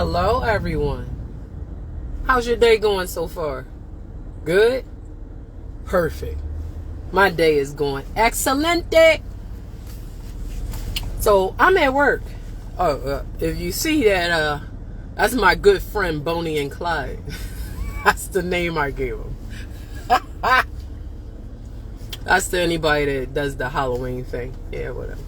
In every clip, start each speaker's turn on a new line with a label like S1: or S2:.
S1: Hello, everyone. How's your day going so far? Good? Perfect. My day is going excelente. So I'm at work. If you see that, that's my good friend Bonnie and Clyde. That's the name I gave them. That's to anybody that does the Halloween thing. Yeah, whatever.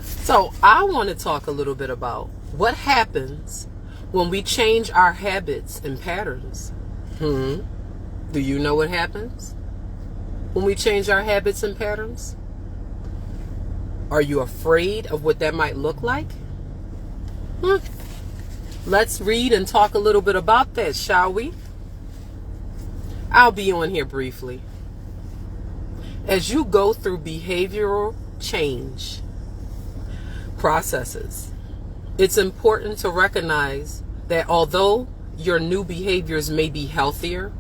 S1: So I want to talk a little bit about what happens when we change our habits and patterns. Do you know what happens when we change our habits and patterns? Are you afraid of what that might look like? Let's read and talk a little bit about that, shall we? I'll be on here briefly. As you go through behavioral change processes, it's important to recognize that although your new behaviors may be healthier,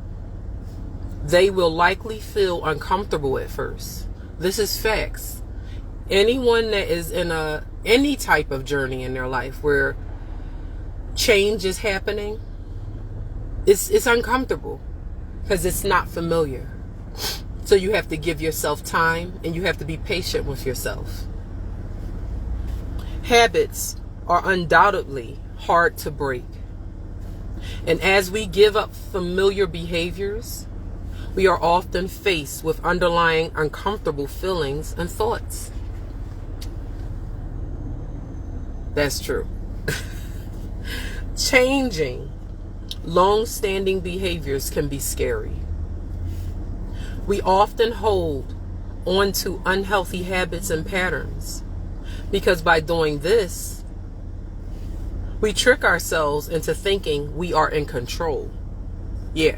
S1: they will likely feel uncomfortable at first. This is facts. Anyone that is in any type of journey in their life where change is happening, it's uncomfortable because it's not familiar. So you have to give yourself time and you have to be patient with yourself. Habits are undoubtedly hard to break. And as we give up familiar behaviors, we are often faced with underlying uncomfortable feelings and thoughts. That's true. Changing long-standing behaviors can be scary. We often hold on to unhealthy habits and patterns because by doing this, we trick ourselves into thinking we are in control. Yeah.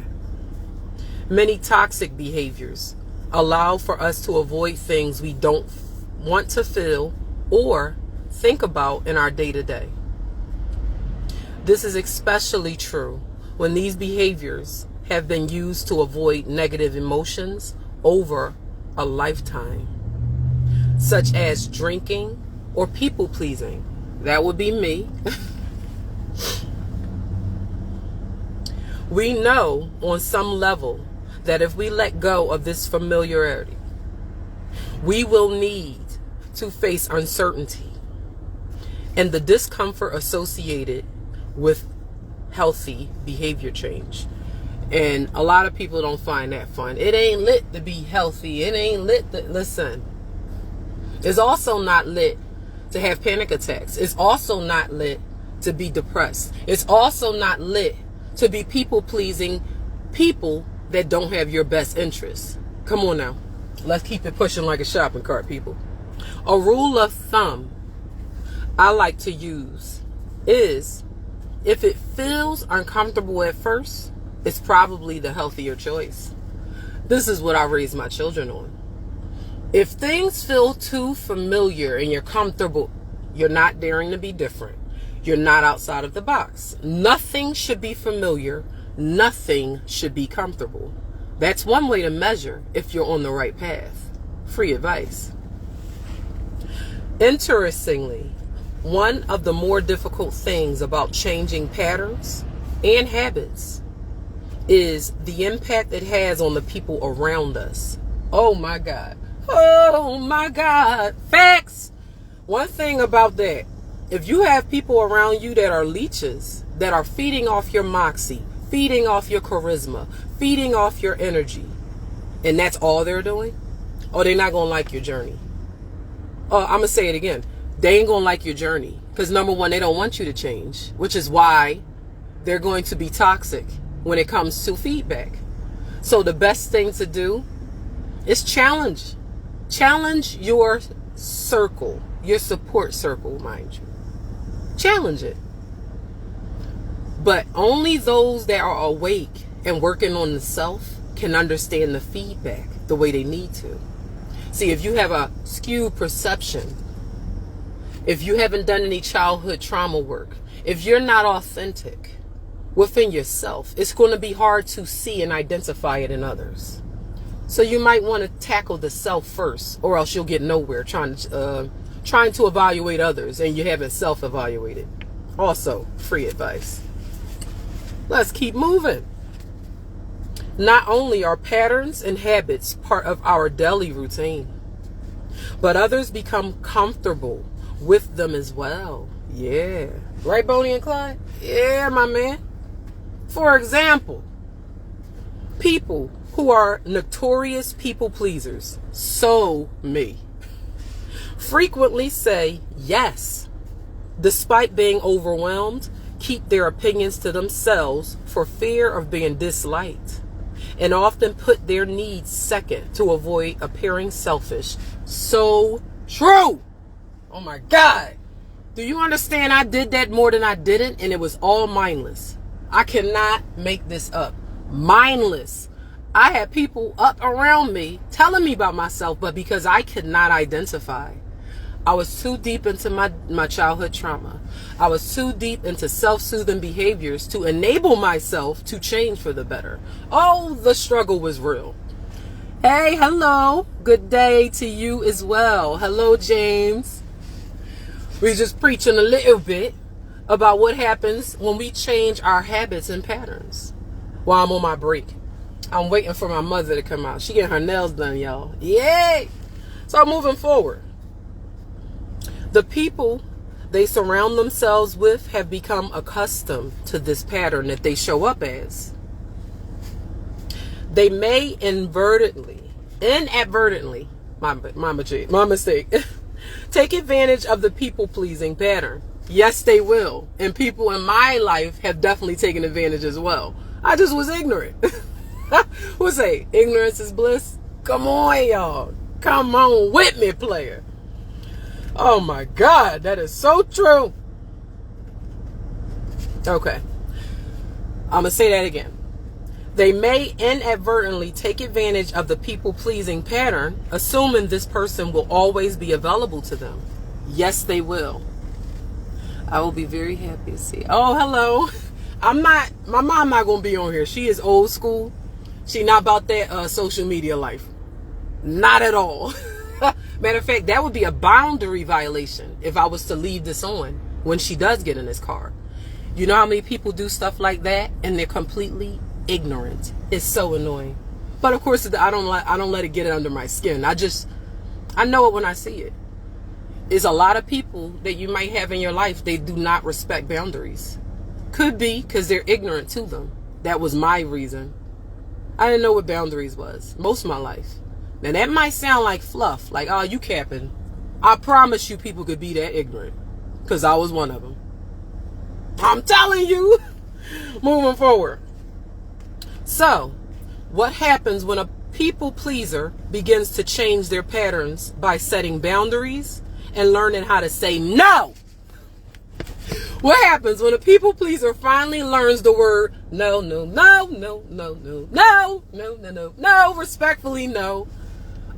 S1: Many toxic behaviors allow for us to avoid things we don't want to feel or think about in our day-to-day. This is especially true when these behaviors have been used to avoid negative emotions over a lifetime, such as drinking or people-pleasing. That would be me. We know on some level that if we let go of this familiarity, we will need to face uncertainty and the discomfort associated with healthy behavior change. And a lot of people don't find that fun. It ain't lit to be healthy. It ain't lit to, listen. It's also not lit to have panic attacks. It's also not lit to be depressed. It's also not lit to be people-pleasing people that don't have your best interests. Come on now. Let's keep it pushing like a shopping cart, people. A rule of thumb I like to use is if it feels uncomfortable at first, it's probably the healthier choice. This is what I raise my children on. If things feel too familiar and you're comfortable, you're not daring to be different. You're not outside of the box. Nothing should be familiar. Nothing should be comfortable. That's one way to measure if you're on the right path. Free advice. Interestingly, one of the more difficult things about changing patterns and habits is the impact it has on the people around us. Oh my God. Oh my God. Facts. One thing about that, if you have people around you that are leeches, that are feeding off your moxie, feeding off your charisma, feeding off your energy, and that's all they're doing, they're not going to like your journey. I'm going to say it again. They ain't going to like your journey. Because number one, they don't want you to change, which is why they're going to be toxic when it comes to feedback. So the best thing to do is challenge. Challenge your circle, your support circle, mind you. Challenge it. But only those that are awake and working on the self can understand the feedback the way they need to. See, if you have a skewed perception, if you haven't done any childhood trauma work, if you're not authentic within yourself, it's going to be hard to see and identify it in others. So you might want to tackle the self first, or else you'll get nowhere trying to evaluate others and you haven't self-evaluated. Also, free advice. Let's keep moving. Not only are patterns and habits part of our daily routine, but others become comfortable with them as well. Yeah. Right, Bonnie and Clyde? Yeah, my man. For example, people who are notorious people pleasers, so me, frequently say yes, despite being overwhelmed, keep their opinions to themselves for fear of being disliked, and often put their needs second to avoid appearing selfish. So true. Oh my God. Do you understand? I did that more than I didn't, and it was all mindless. I cannot make this up. Mindless. I had people up around me telling me about myself, but because I could not identify. I was too deep into my childhood trauma. I was too deep into self-soothing behaviors to enable myself to change for the better. Oh, the struggle was real. Hey, hello. Good day to you as well. Hello, James. We're just preaching a little bit about what happens when we change our habits and patterns. While I'm on my break, I'm waiting for my mother to come out. She getting her nails done, y'all. Yay! So moving forward. The people they surround themselves with have become accustomed to this pattern that they show up as. They may inadvertently, my mistake, take advantage of the people-pleasing pattern. Yes, they will. And people in my life have definitely taken advantage as well. I just was ignorant. Who say ignorance is bliss? Come on, y'all. Come on with me, player. Oh my God, that is so true. Okay. I'm going to say that again. They may inadvertently take advantage of the people-pleasing pattern, assuming this person will always be available to them. Yes, they will. I will be very happy to see. Oh, hello. My mom not going to be on here. She is old school. She not about that social media life. Not at all. Matter of fact, that would be a boundary violation if I was to leave this on when she does get in this car. You know how many people do stuff like that and they're completely ignorant? It's so annoying. But of course, I don't let it get under my skin. I know it when I see it. There's a lot of people that you might have in your life, they do not respect boundaries. Could be because they're ignorant to them. That was my reason. I didn't know what boundaries was most of my life. Now that might sound like fluff, like, oh, you capping. I promise you people could be that ignorant, because I was one of them. I'm telling you. Moving forward. So, what happens when a people pleaser begins to change their patterns by setting boundaries and learning how to say no? What happens when a people pleaser finally learns the word no, no, no, no, no, no, no, no, no, no, no, respectfully no?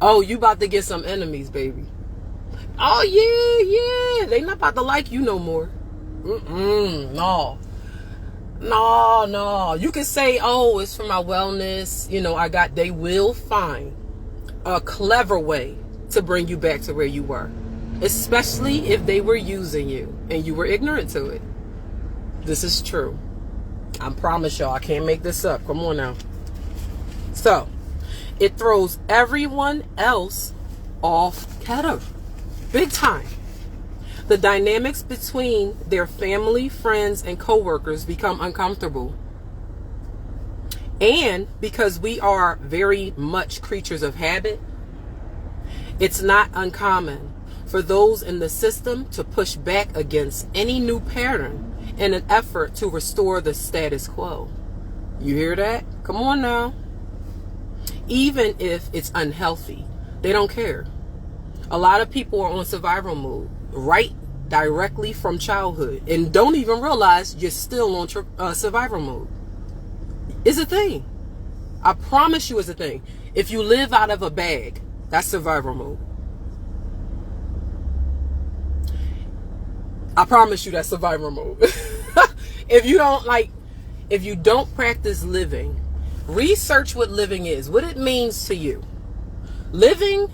S1: Oh, you about to get some enemies, baby. Oh, yeah. They not about to like you no more. No. You can say, oh, it's for my wellness. You know, they will find a clever way to bring you back to where you were. Especially if they were using you and you were ignorant to it. This is true. I promise y'all, I can't make this up. Come on now. So, it throws everyone else off kilter. Big time. The dynamics between their family, friends, and coworkers become uncomfortable. And because we are very much creatures of habit, it's not uncommon for those in the system to push back against any new pattern in an effort to restore the status quo. You hear that? Come on now. Even if it's unhealthy, they don't care. A lot of people are on survival mode right directly from childhood and don't even realize you're still on survival mode. It's a thing. I promise you it's a thing. If you live out of a bag, that's survival mode. I promise you that's survival mode. If you don't practice living, research what living is, what it means to you. Living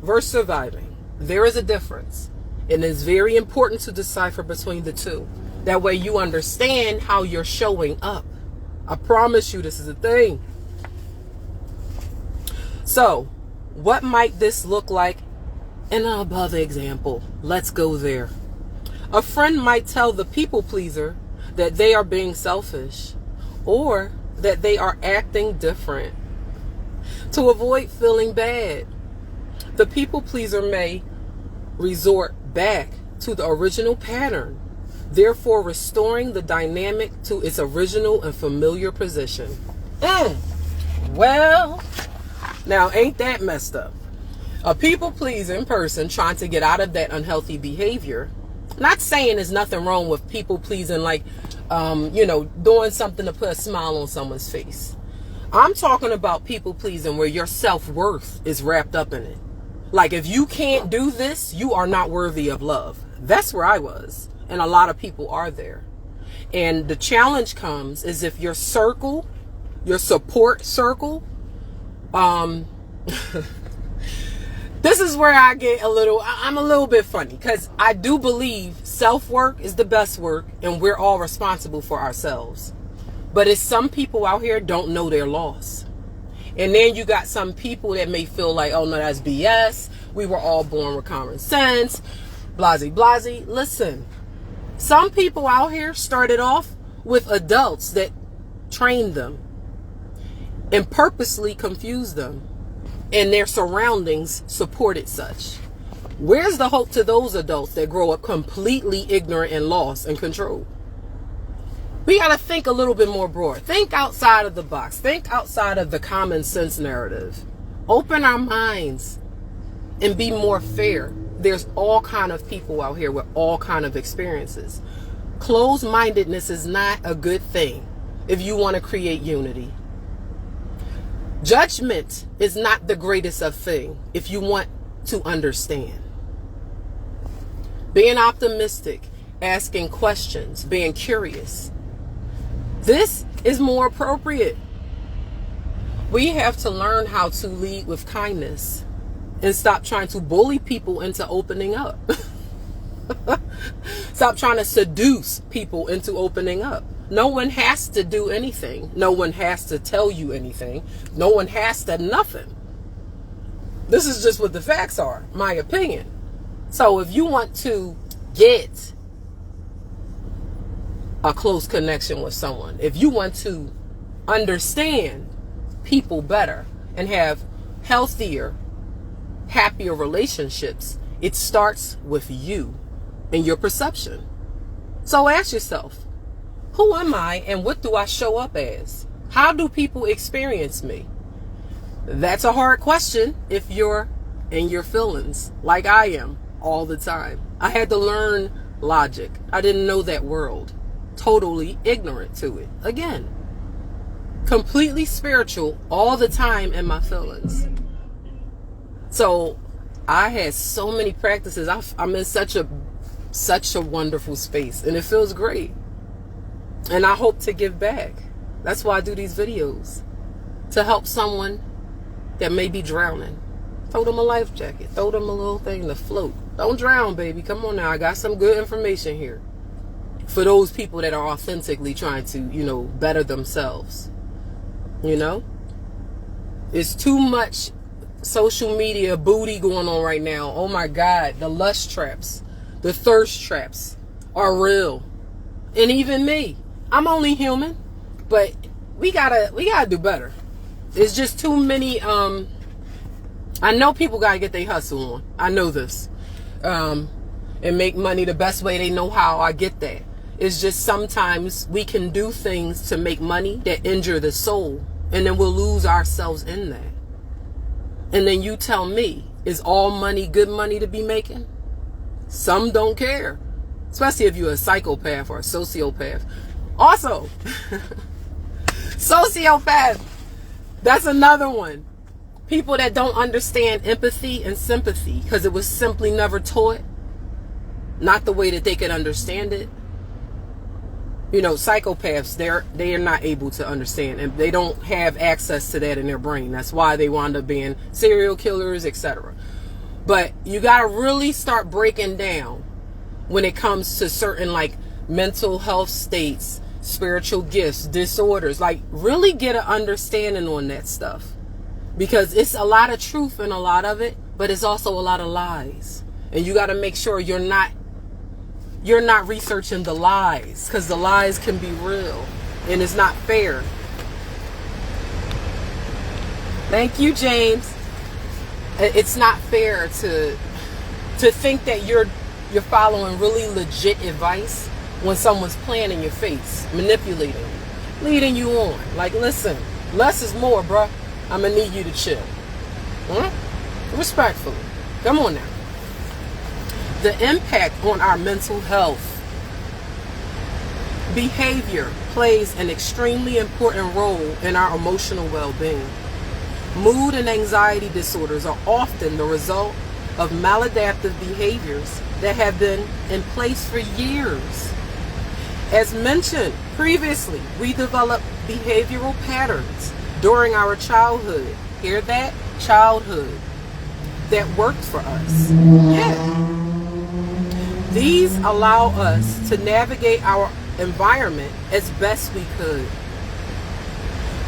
S1: versus surviving. There is a difference. And it's very important to decipher between the two. That way you understand how you're showing up. I promise you this is a thing. So, what might this look like in an above example? Let's go there. A friend might tell the people pleaser that they are being selfish or that they are acting different. To avoid feeling bad, the people pleaser may resort back to the original pattern, therefore restoring the dynamic to its original and familiar position. Well, now ain't that messed up? A people-pleasing person trying to get out of that unhealthy behavior. Not saying there's nothing wrong with people-pleasing, like, doing something to put a smile on someone's face. I'm talking about people-pleasing where your self-worth is wrapped up in it. Like, if you can't do this, you are not worthy of love. That's where I was. And a lot of people are there. And the challenge comes is if your circle, your support circle, this is where I get I'm a little bit funny, because I do believe self-work is the best work and we're all responsible for ourselves. But it's some people out here don't know their loss. And then you got some people that may feel like, oh no, that's BS. We were all born with common sense. Blasey, blasey. Listen, some people out here started off with adults that trained them and purposely confused them, and their surroundings supported such. Where's the hope to those adults that grow up completely ignorant and lost and controlled? We got to think a little bit more broad. Think outside of the box. Think outside of the common sense narrative. Open our minds and be more fair. There's all kind of people out here with all kind of experiences. Closed-mindedness is not a good thing if you want to create unity. Judgment is not the greatest of things if you want to understand. Being optimistic, asking questions, being curious. This is more appropriate. We have to learn how to lead with kindness and stop trying to bully people into opening up. Stop trying to seduce people into opening up. No one has to do anything. No one has to tell you anything. No one has to nothing. This is just what the facts are, my opinion. So if you want to get a close connection with someone, if you want to understand people better and have healthier, happier relationships, it starts with you and your perception. So ask yourself, who am I and what do I show up as? How do people experience me? That's a hard question if you're in your feelings like I am all the time. I had to learn logic. I didn't know that world. Totally ignorant to it. Again, completely spiritual all the time in my feelings. So I had so many practices. I'm in such a wonderful space, and it feels great. And I hope to give back. That's why I do these videos, to help someone that may be drowning. Throw them a life jacket. Throw them a little thing to float. Don't drown, baby. Come on now. I got some good information here for those people that are authentically trying to, better themselves. It's too much social media booty going on right now. Oh my God. The lust traps, the thirst traps are real. And even me, I'm only human, but we gotta do better. It's just too many. I know people gotta get their hustle on. I know this, and make money the best way they know how. I get that. It's just sometimes we can do things to make money that injure the soul, and then we'll lose ourselves in that. And then you tell me, is all money good money to be making? Some don't care, especially if you're a psychopath or a sociopath. Also, sociopath, that's another one. People that don't understand empathy and sympathy because it was simply never taught, not the way that they could understand it. Psychopaths, they are not able to understand, and they don't have access to that in their brain. That's why they wind up being serial killers, etc. But you got to really start breaking down when it comes to certain mental health states, spiritual gifts, disorders. Like, really get an understanding on that stuff. Because it's a lot of truth in a lot of it, but it's also a lot of lies. And you got to make sure you're not researching the lies, because the lies can be real and it's not fair. Thank you, James. It's not fair to think that you're following really legit advice when someone's playing in your face, manipulating you, leading you on. Like, listen, less is more, bruh. I'm gonna need you to chill. Respectfully. Come on now. The impact on our mental health. Behavior plays an extremely important role in our emotional well-being. Mood and anxiety disorders are often the result of maladaptive behaviors that have been in place for years. As mentioned previously, we develop behavioral patterns during our childhood. Hear that? Childhood. That worked for us. Yeah. These allow us to navigate our environment as best we could.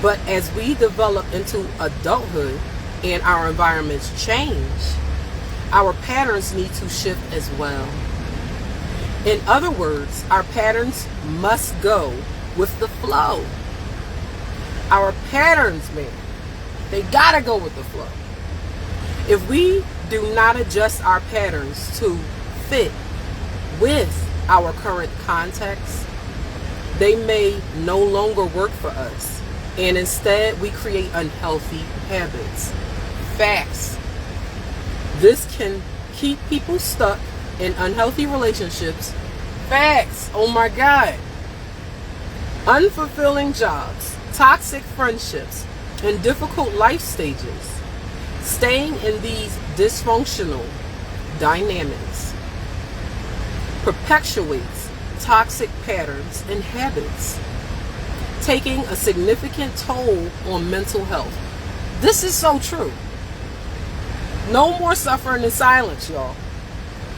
S1: But as we develop into adulthood and our environments change, our patterns need to shift as well. In other words, our patterns must go with the flow. Our patterns, man, they gotta go with the flow. If we do not adjust our patterns to fit with our current context, they may no longer work for us. And instead, we create unhealthy habits. Facts. This can keep people stuck in unhealthy relationships. Facts. Oh my God. Unfulfilling jobs, toxic friendships, and difficult life stages. Staying in these dysfunctional dynamics perpetuates toxic patterns and habits, taking a significant toll on mental health. This is so true. No more suffering in silence, y'all.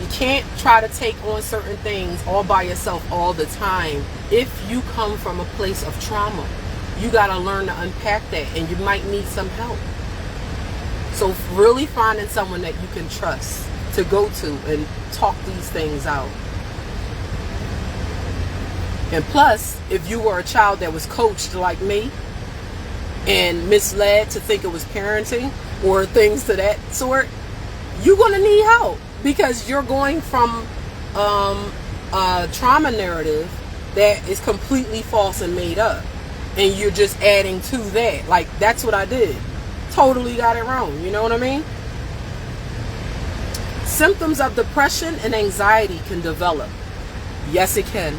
S1: You can't try to take on certain things all by yourself all the time. If you come from a place of trauma, you got to learn to unpack that, and you might need some help. So really finding someone that you can trust to go to and talk these things out. And plus, if you were a child that was coached like me and misled to think it was parenting or things to that sort, you're going to need help, because you're going from a trauma narrative that is completely false and made up, and you're just adding to that. Like, that's what I did. Totally got it wrong. You know what I mean? Symptoms of depression and anxiety can develop. Yes, it can.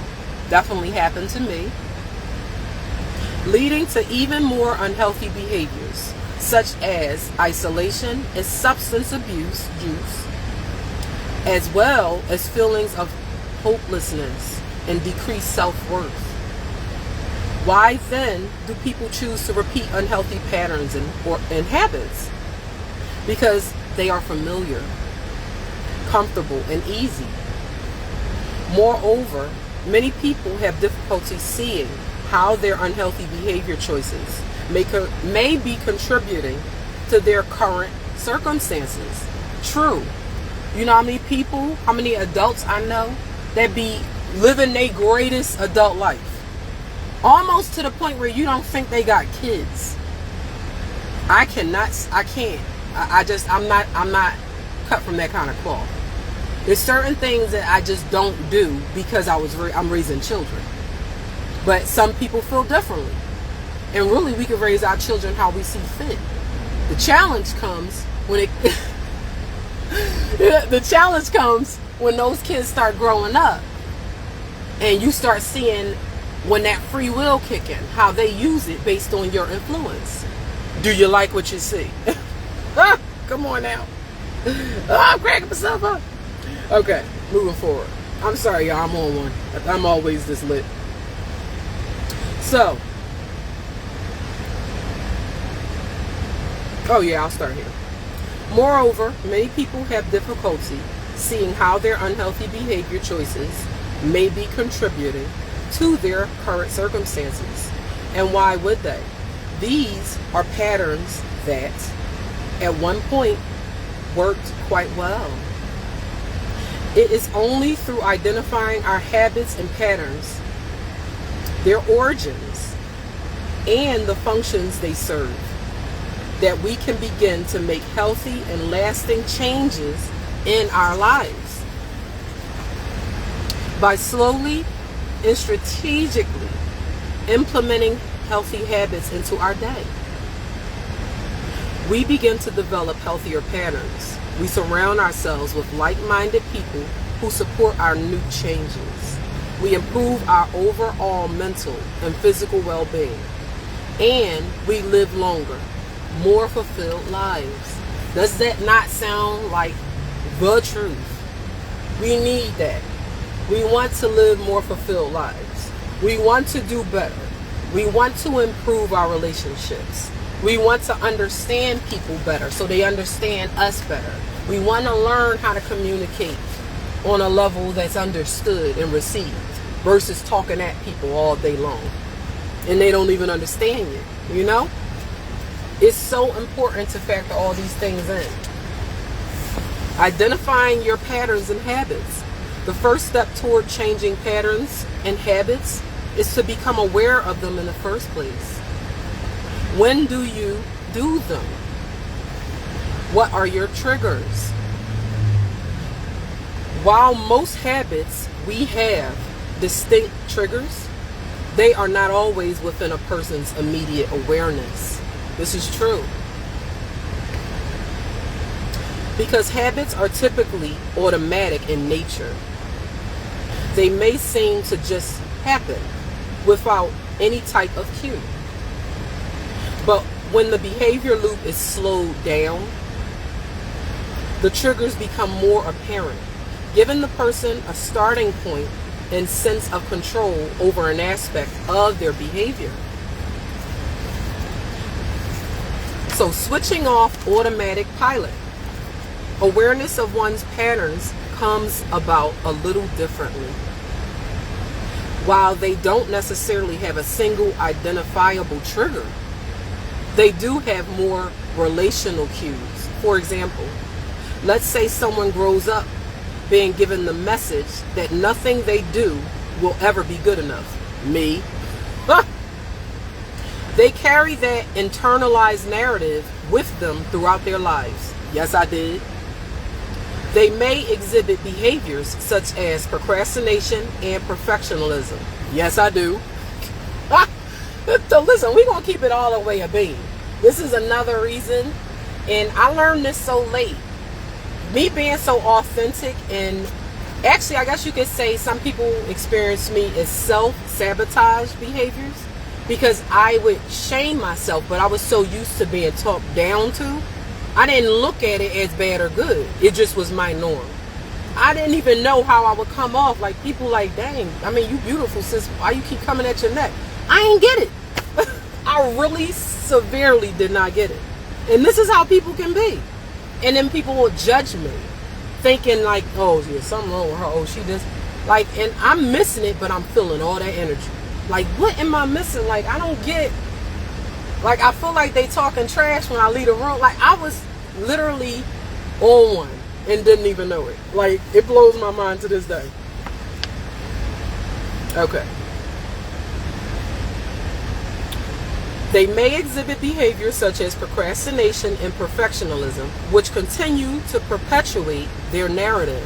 S1: Definitely happened to me. Leading to even more unhealthy behaviors, such as isolation and substance abuse, as well as feelings of hopelessness and decreased self-worth. Why then do people choose to repeat unhealthy patterns and habits? Because they are familiar, comfortable, and easy. Moreover, many people have difficulty seeing how their unhealthy behavior choices may be contributing to their current circumstances. True. You know how many adults I know that be living their greatest adult life, almost to the point where you don't think they got kids. I'm not cut from that kind of cloth. There's certain things that I just don't do because I'm raising children. But some people feel differently. And really, we can raise our children how we see fit. The challenge comes when those kids start growing up, and you start seeing when that free will kick in, how they use it based on your influence. Do you like what you see? Come on now. I'm cracking myself up. Okay, moving forward. I'm sorry, y'all. I'm on one. I'm always this lit. So, I'll start here. Moreover, many people have difficulty seeing how their unhealthy behavior choices may be contributing to their current circumstances. And why would they? These are patterns that at one point worked quite well. It is only through identifying our habits and patterns, their origins, and the functions they serve, that we can begin to make healthy and lasting changes in our lives. By slowly and strategically implementing healthy habits into our day, we begin to develop healthier patterns. We surround ourselves with like-minded people who support our new changes. We improve our overall mental and physical well-being, and we live longer, more fulfilled lives. Does that not sound like the truth? We need that. We want to live more fulfilled lives. We want to do better. We want to improve our relationships. We want to understand people better so they understand us better. We want to learn how to communicate on a level that's understood and received versus talking at people all day long and they don't even understand you, you know? It's so important to factor all these things in. Identifying your patterns and habits. The first step toward changing patterns and habits is to become aware of them in the first place. When do you do them? What are your triggers? While most habits we have distinct triggers, they are not always within a person's immediate awareness. This is true. Because habits are typically automatic in nature. They may seem to just happen without any type of cue. But when the behavior loop is slowed down, the triggers become more apparent, giving the person a starting point and sense of control over an aspect of their behavior. So switching off automatic pilot. Awareness of one's patterns comes about a little differently. While they don't necessarily have a single identifiable trigger, they do have more relational cues. For example, let's say someone grows up being given the message that nothing they do will ever be good enough. Me. They carry that internalized narrative with them throughout their lives. Yes, I did. They may exhibit behaviors such as procrastination and perfectionism. Yes, I do. So listen, we're going to keep it all the way a beam. This is another reason, and I learned this so late. Me being so authentic, and actually I guess you could say some people experience me as self-sabotage behaviors because I would shame myself, but I was so used to being talked down to. I didn't look at it as bad or good. It just was my norm. I didn't even know how I would come off. Like, people like, dang, I mean, you beautiful, sis. Why you keep coming at your neck? I ain't get it. I really severely did not get it. And this is how people can be. And then people will judge me, thinking like, oh, yeah, something wrong with her. Oh, she just, like, and I'm missing it, but I'm feeling all that energy. Like, what am I missing? Like, I don't get, like, I feel like they talking trash when I leave the room. Like, I was literally on one and didn't even know it. Like, it blows my mind to this day. Okay. They may exhibit behaviors such as procrastination and perfectionism, which continue to perpetuate their narrative.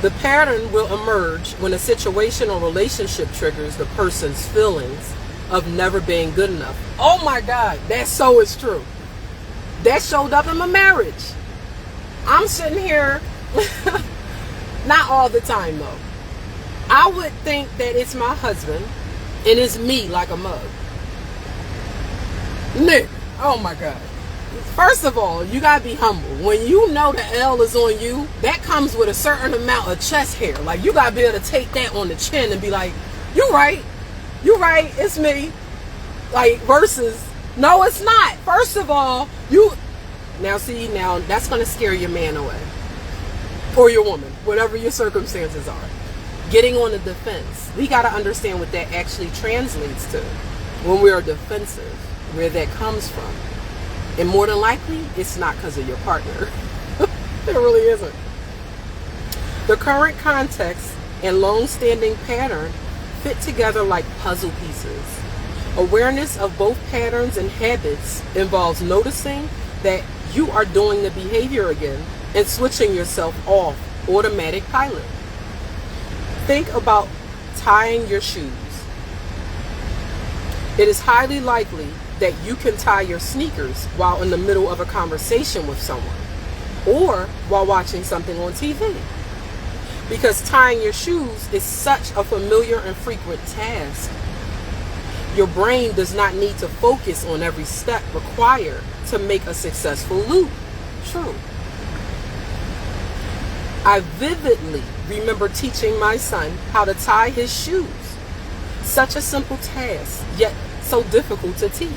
S1: The pattern will emerge when a situation or relationship triggers the person's feelings of never being good enough. Oh my God, that so is true. That showed up in my marriage. I'm sitting here, not all the time though. I would think that it's my husband and it's me like a mug. Nick, oh my God. First of all, you gotta be humble. When you know the L is on you, that comes with a certain amount of chest hair. Like, you gotta be able to take that on the chin and be like, you right, it's me. Like, versus, no, it's not. First of all, now that's gonna scare your man away. Or your woman, whatever your circumstances are. Getting on the defense. We got to understand what that actually translates to when we are defensive, where that comes from. And more than likely, it's not because of your partner. It really isn't. The current context and long-standing pattern fit together like puzzle pieces. Awareness of both patterns and habits involves noticing that you are doing the behavior again and switching yourself off automatic pilot. Think about tying your shoes. It is highly likely that you can tie your sneakers while in the middle of a conversation with someone or while watching something on TV. Because tying your shoes is such a familiar and frequent task. Your brain does not need to focus on every step required to make a successful loop. True. I vividly remember teaching my son how to tie his shoes. Such a simple task, yet so difficult to teach.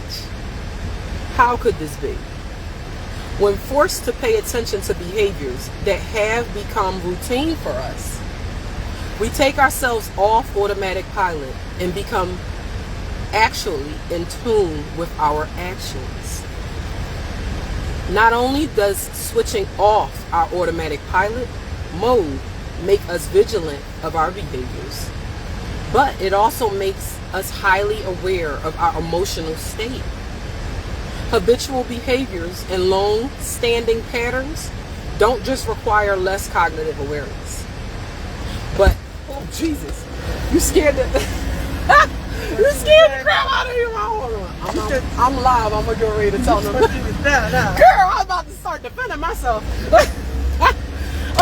S1: How could this be? When forced to pay attention to behaviors that have become routine for us, we take ourselves off automatic pilot and become actually in tune with our actions. Not only does switching off our automatic pilot mode make us vigilant of our behaviors, but it also makes us highly aware of our emotional state. Habitual behaviors and long-standing patterns don't just require less cognitive awareness, but, oh Jesus, you scared the you scared the crap out of me. I'm live. I'm gonna get ready to tell them. Girl, I'm about to start defending myself.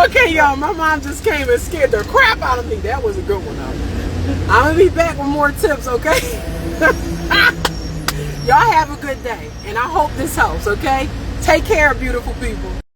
S1: Okay, y'all, my mom just came and scared the crap out of me. That was a good one, though. I'm gonna be back with more tips, okay? Y'all have a good day, and I hope this helps, okay? Take care, beautiful people.